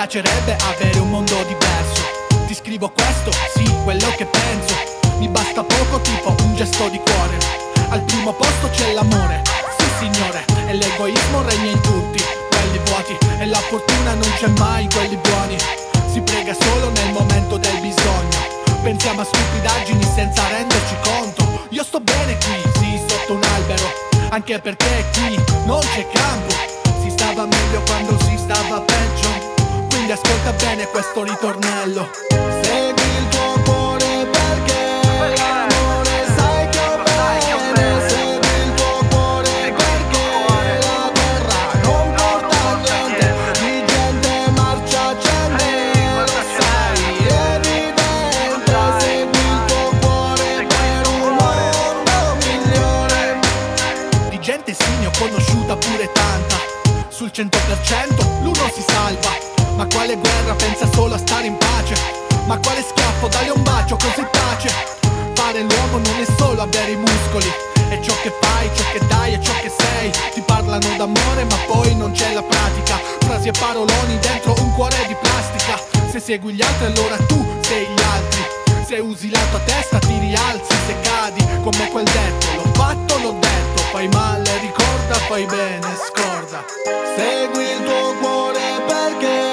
piacerebbe avere un mondo diverso. Ti scrivo questo, sì, quello che penso. Mi basta poco, tipo un gesto di cuore. Al primo posto c'è l'amore, sì signore, e l'egoismo regna in tutti quelli vuoti, e la fortuna non c'è mai in quelli buoni. Si prega solo nel momento del bisogno. Pensiamo a stupidaggini senza renderci conto. Io sto bene qui, sì, sotto un albero, anche perché qui non c'è campo. Si stava meglio quando si stava peggio, quindi ascolta bene questo ritornello. Segui il tuo cuore perché l'amore sai che ho bene. Segui il tuo cuore perché la guerra non porta a niente. Di gente marcia accende, lo sai, è evidente. Segui il tuo cuore per un mondo migliore. Di gente sì ne ho conosciuta pure tanta. Sul 100% l'uno si salva. Ma quale guerra, pensa solo a stare in pace. Ma quale schiaffo, dai un bacio così tace. Fare l'uomo non è solo avere i muscoli, è ciò che fai, ciò che dai e ciò che sei. Ti parlano d'amore ma poi non c'è la pratica. Frasi e paroloni dentro un cuore di plastica. Se segui gli altri allora tu sei gli altri. Se usi la tua testa ti rialzi. Se cadi come quel detto, l'ho fatto, l'ho detto. Fai male, ricorda, fai bene, scorda. Segui il tuo cuore perché